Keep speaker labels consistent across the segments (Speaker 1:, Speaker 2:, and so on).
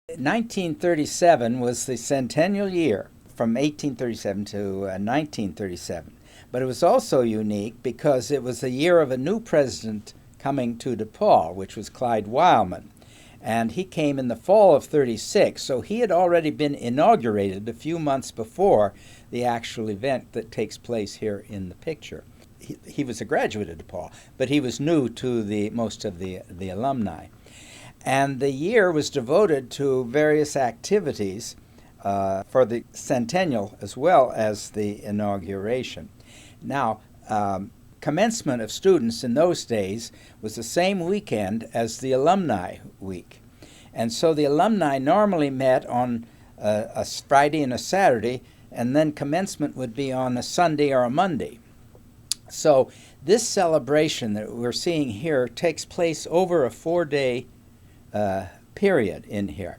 Speaker 1: 1937 was the centennial year, from 1837 to 1937. But it was also unique because it was the year of a new president coming to DePauw, which was Clyde Wileman. And he came in the fall of 36, so he had already been inaugurated a few months before the actual event that takes place here in the picture. He was a graduate of DePauw, but he was new to most of the alumni. And the year was devoted to various activities for the Centennial as well as the inauguration. Now, commencement of students in those days was the same weekend as the Alumni Week. And so the alumni normally met on a Friday and a Saturday, and then commencement would be on a Sunday or a Monday. So this celebration that we're seeing here takes place over a 4-day period in here.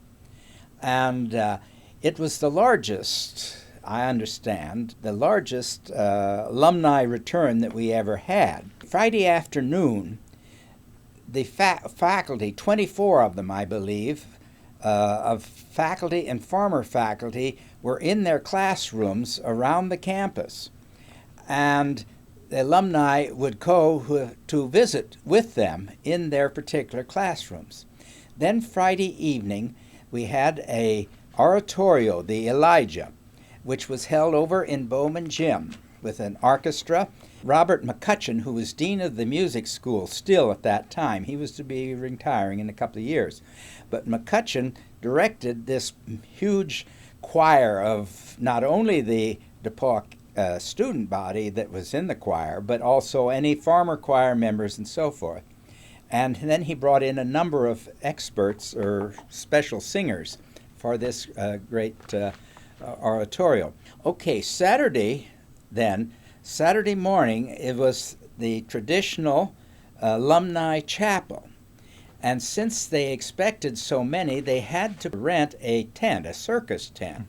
Speaker 1: And it was the largest, I understand, the largest alumni return that we ever had. Friday afternoon, the faculty, 24 of them, I believe, of faculty and former faculty were in their classrooms around the campus. And the alumni would go to visit with them in their particular classrooms. Then Friday evening, we had a oratorio, the Elijah, which was held over in Bowman Gym with an orchestra. Robert Mccutchen, who was dean of the music school still at that time, he was to be retiring in a couple of years, but Mccutchen directed this huge choir of not only the DePauw student body that was in the choir, but also any former choir members and so forth. And then he brought in a number of experts or special singers for this great oratorio. Okay, Saturday morning, it was the traditional Alumni Chapel. And since they expected so many, they had to rent a tent, a circus tent.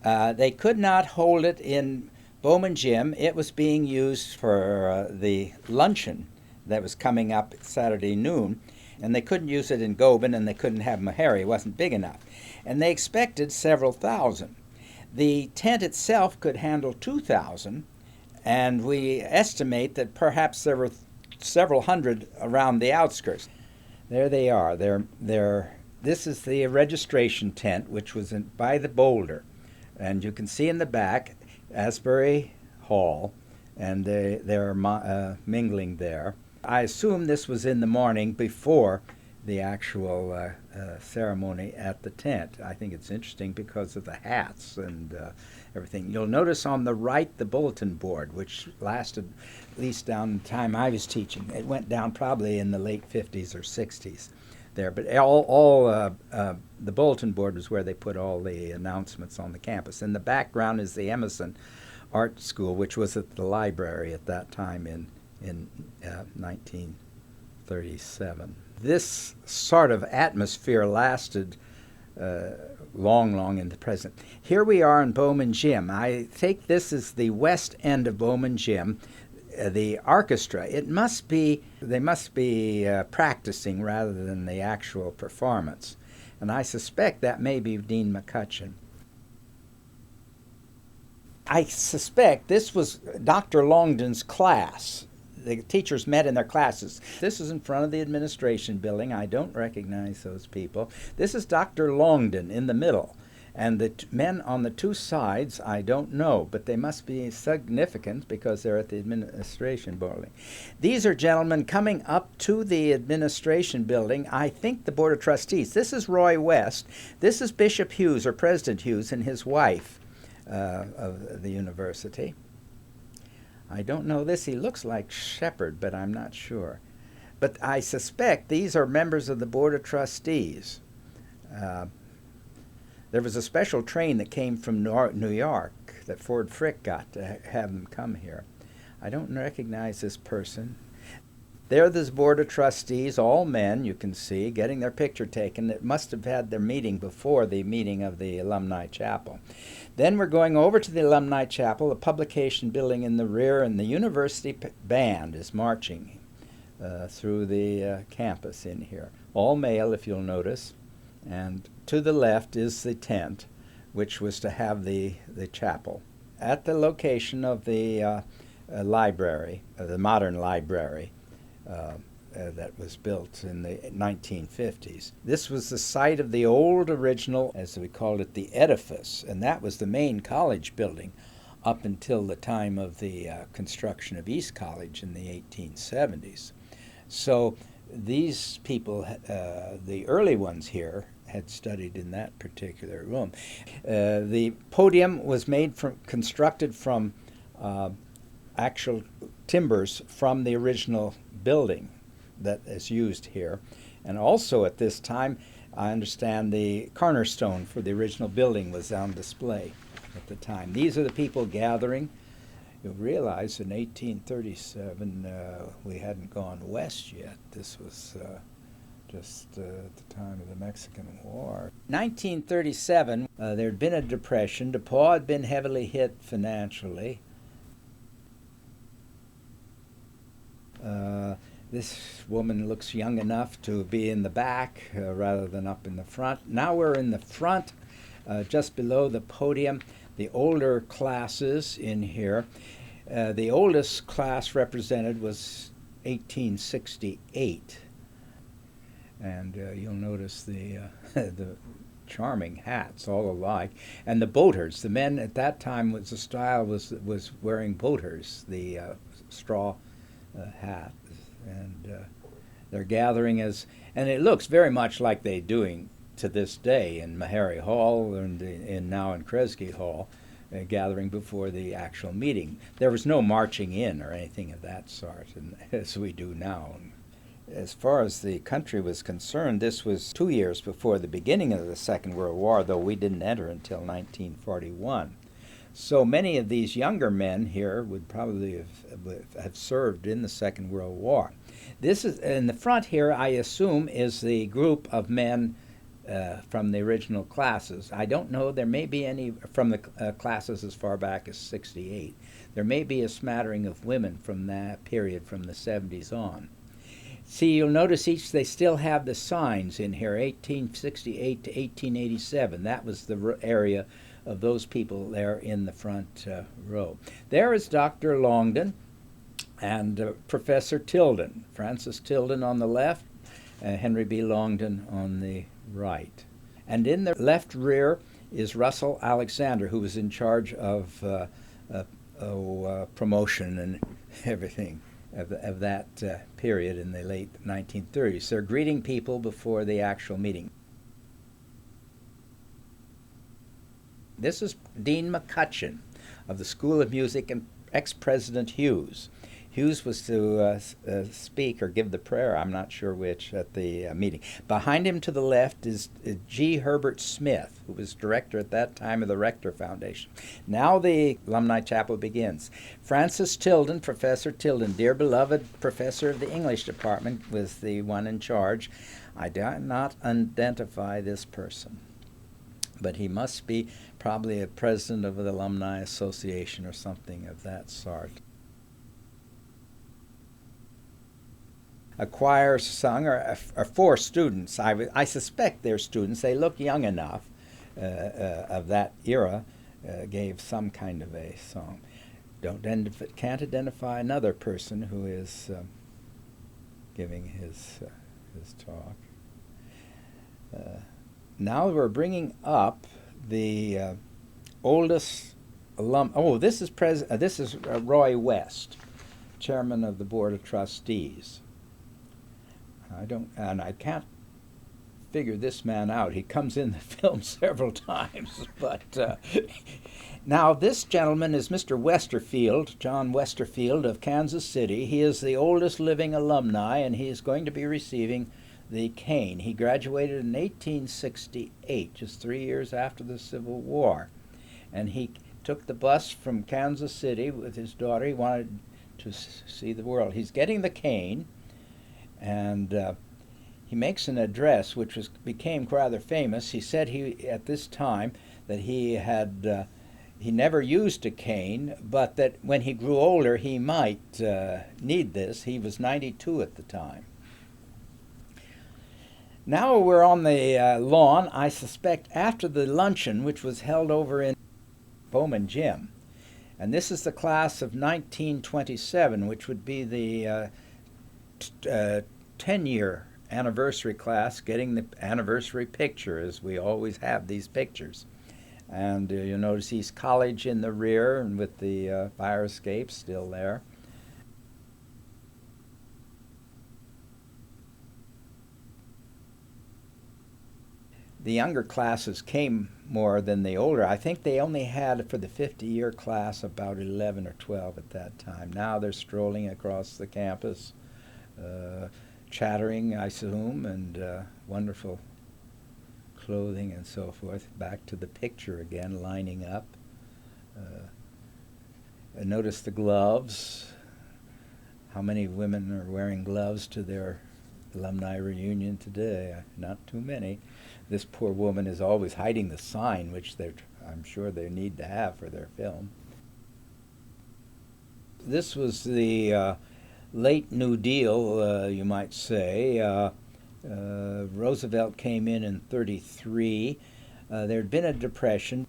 Speaker 1: They could not hold it in Bowman Gym. It was being used for the luncheon that was coming up Saturday noon, and they couldn't use it in Goben, and they couldn't have Meharry. It wasn't big enough. And they expected several thousand. The tent itself could handle 2,000, and we estimate that perhaps there were several hundred around the outskirts. There they are. This is the registration tent, which was by the boulder. And you can see in the back Asbury Hall, and they're mingling there. I assume this was in the morning before the actual ceremony at the tent. I think it's interesting because of the hats and everything. You'll notice on the right the bulletin board, which lasted at least down the time I was teaching. It went down probably in the late 50s or 60s there. But the bulletin board was where they put all the announcements on the campus. In the background is the Emerson Art School, which was at the library at that time in 1937. This sort of atmosphere lasted long in the present. Here we are in Bowman Gym. I think this is the west end of Bowman Gym. The orchestra, they must be practicing rather than the actual performance. And I suspect that may be Dean Mccutchen. I suspect this was Dr. Longden's class. The teachers met in their classes. This is in front of the administration building. I don't recognize those people. This is Dr. Longden in the middle. And the men on the two sides, I don't know, but they must be significant because they're at the administration building. These are gentlemen coming up to the administration building, I think the Board of Trustees. This is Roy West. This is Bishop Hughes, or President Hughes, and his wife of the university. I don't know this. He looks like Shepherd, but I'm not sure. But I suspect these are members of the Board of Trustees. There was a special train that came from New York that Ford Frick got to have them come here. I don't recognize this person. They're this Board of Trustees, all men, you can see, getting their picture taken. It must have had their meeting before the meeting of the Alumni Chapel. Then we're going over to the Alumni Chapel, a publication building in the rear, and the university band is marching through the campus in here. All male, if you'll notice, and to the left is the tent, which was to have the chapel. At the location of the library, the modern library, that was built in the 1950s. This was the site of the old original, as we called it, the edifice, and that was the main college building up until the time of the construction of East College in the 1870s. So these people, the early ones here, had studied in that particular room. The podium was constructed from actual timbers from the original building that is used here. And also at this time, I understand the cornerstone for the original building was on display at the time. These are the people gathering. You'll realize in 1837 we hadn't gone west yet. This was just at the time of the Mexican War. 1937, there had been a depression. DePauw had been heavily hit financially. This woman looks young enough to be in the back rather than up in the front. Now we're in the front, just below the podium. The older classes in here. The oldest class represented was 1868. And you'll notice the charming hats, all alike, and the boaters. The men at that time was the style was wearing boaters, the straw hat, and they're gathering and it looks very much like they're doing to this day in Meharry Hall and now in Kresge Hall, gathering before the actual meeting. There was no marching in or anything of that sort, as we do now. As far as the country was concerned, this was 2 years before the beginning of the Second World War, though we didn't enter until 1941. So many of these younger men here would probably have served in the Second World War. This is in the front here, I assume, is the group of men from the original classes. I don't know, there may be any from the classes as far back as 68. There may be a smattering of women from that period, from the 70s on. See, you'll notice they still have the signs in here, 1868 to 1887. That was the area of those people there in the front row. There is Dr. Longden and Professor Tilden, Francis Tilden on the left, Henry B. Longden on the right. And in the left rear is Russell Alexander, who was in charge of promotion and everything of that period in the late 1930s. They're greeting people before the actual meeting. This is Dean Mccutchen of the School of Music and ex-President Hughes. Hughes was to speak or give the prayer, I'm not sure which, at the meeting. Behind him to the left is G. Herbert Smith, who was director at that time of the Rector Foundation. Now the Alumni Chapel begins. Francis Tilden, Professor Tilden, dear beloved professor of the English department, was the one in charge. I do not identify this person, but he must be probably a president of the Alumni Association or something of that sort. A choir sung, or four students. I suspect they're students. They look young enough of that era, gave some kind of a song. Can't identify another person who is giving his talk. Now we're bringing up the oldest alum. Oh, this is Roy West, chairman of the Board of Trustees. I can't figure this man out. He comes in the film several times, but now this gentleman is Mr. Westerfield, John Westerfield of Kansas City. He is the oldest living alumni, and he is going to be receiving the cane. He graduated in 1868, just 3 years after the Civil War, and he took the bus from Kansas City with his daughter. He wanted to see the world. He's getting the cane, and he makes an address which became rather famous. He said at this time that he never used a cane, but that when he grew older he might need this. He was 92 at the time. Now we're on the lawn, I suspect, after the luncheon, which was held over in Bowman Gym. And this is the class of 1927, which would be the 10-year anniversary class, getting the anniversary picture, as we always have these pictures. And you'll notice East College in the rear, and with the fire escape still there. The younger classes came more than the older. I think they only had, for the 50-year class, about 11 or 12 at that time. Now they're strolling across the campus, chattering, I assume, and wonderful clothing and so forth. Back to the picture again, lining up. Notice the gloves. How many women are wearing gloves to their alumni reunion today? Not too many. This poor woman is always hiding the sign, which I'm sure they need to have for their film. This was the late New Deal, you might say. Roosevelt came in 1933. There had been a depression.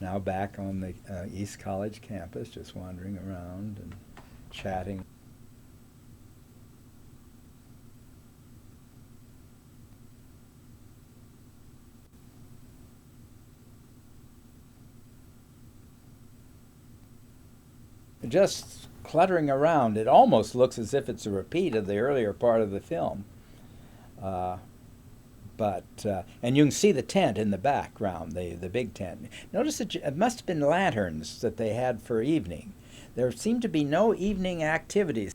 Speaker 1: Now back on the East College campus, just wandering around and chatting. Just cluttering around. It almost looks as if it's a repeat of the earlier part of the film. And you can see the tent in the background, the big tent. Notice it must have been lanterns that they had for evening. There seemed to be no evening activities.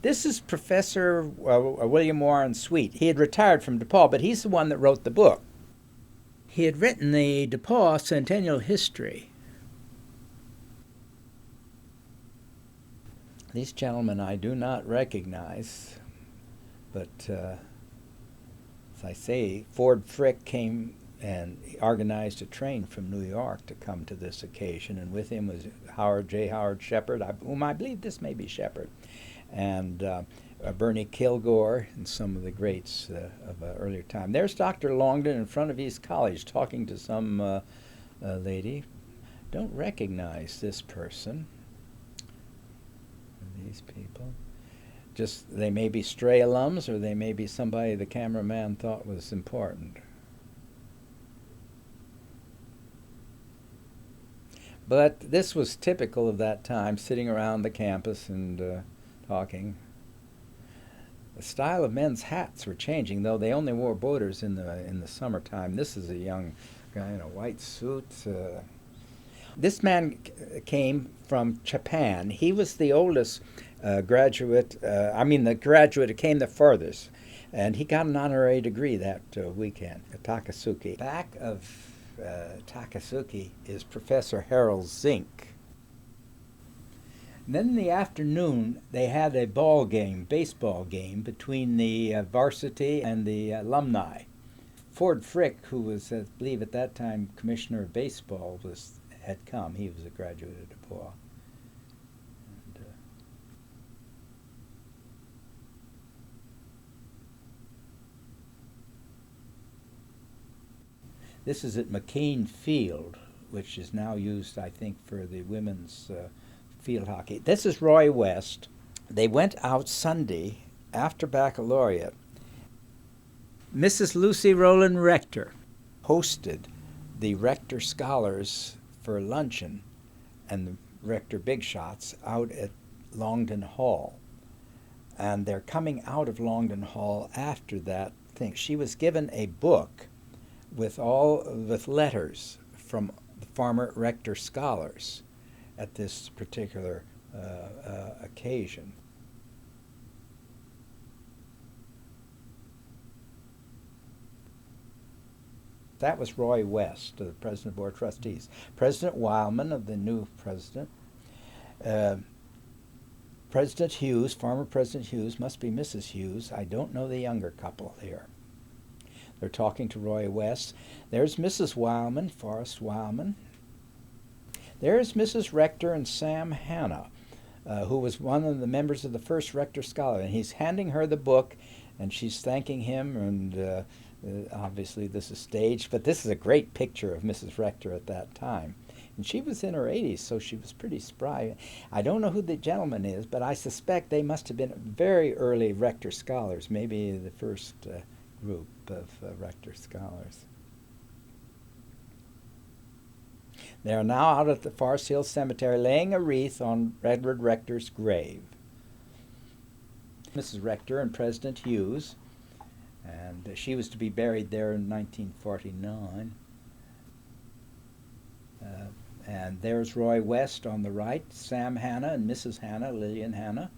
Speaker 1: This is Professor William Warren Sweet. He had retired from DePauw, but he's the one that wrote the book. He had written the DePauw Centennial history. These gentlemen I do not recognize, but as I say, Ford Frick came and organized a train from New York to come to this occasion, and with him was Howard Shepard, whom I believe this may be Shepard, and Bernie Kilgore and some of the greats of earlier time. There's Dr. Longden in front of East College talking to some lady. Don't recognize this person. These people. Just, they may be stray alums, or they may be somebody the cameraman thought was important. But this was typical of that time, sitting around the campus and talking. The style of men's hats were changing, though they only wore boaters in the summertime. This is a young guy in a white suit. This man came from Japan. He was the oldest graduate. The graduate who came the furthest, and he got an honorary degree that weekend at Takasuki. Back of Takasuki is Professor Harold Zink. And then in the afternoon, they had a baseball game between the varsity and the alumni. Ford Frick, who was, I believe at that time, commissioner of baseball, had come. He was a graduate of DePauw. This is at McCain Field, which is now used, I think, for the women's field hockey. This is Roy West. They went out Sunday after baccalaureate. Mrs. Lucy Rowland Rector hosted the Rector Scholars for luncheon and the Rector Big Shots out at Longden Hall. And they're coming out of Longden Hall after that thing. She was given a book with letters from the former Rector Scholars at this particular occasion. That was Roy West, the president of the Board of Trustees. President Wileman of the new president. President Hughes, former President Hughes, must be Mrs. Hughes. I don't know the younger couple here. They're talking to Roy West. There's Mrs. Wileman, Forrest Wileman. There's Mrs. Rector and Sam Hanna, who was one of the members of the first Rector Scholar, and he's handing her the book, and she's thanking him, and obviously this is staged, but this is a great picture of Mrs. Rector at that time. And she was in her 80s, so she was pretty spry. I don't know who the gentleman is, but I suspect they must have been very early Rector Scholars, maybe the first group of Rector Scholars. They are now out at the Forest Hill Cemetery laying a wreath on Edward Rector's grave. Mrs. Rector and President Hughes, and she was to be buried there in 1949. And there's Roy West on the right, Sam Hanna and Mrs. Hanna, Lillian Hanna.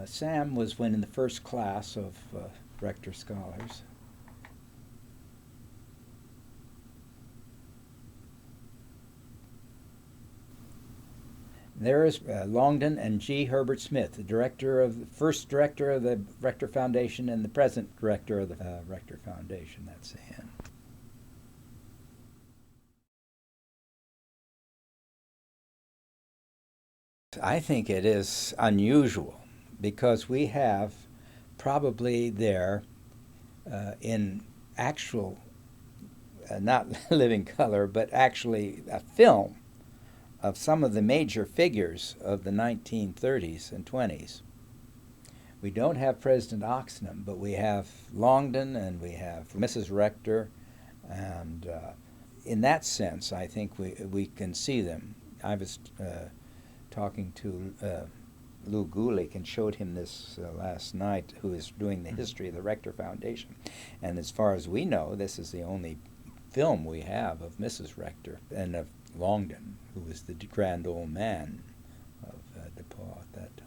Speaker 1: Sam was in the first class of Rector Scholars. There is Longden and G. Herbert Smith, the first director of the Rector Foundation and the present director of the Rector Foundation. That's him. I think it is unusual because we have probably there in actual, not living color, but actually a film of some of the major figures of the 1930s and 20s. We don't have President Oxenham, but we have Longden and we have Mrs. Rector, and in that sense, I think we can see them. I was talking to Lou Gulick and showed him this last night, who is doing the history of the Rector Foundation. And as far as we know, this is the only film we have of Mrs. Rector and of Longden, who was the grand old man of DePauw at that time.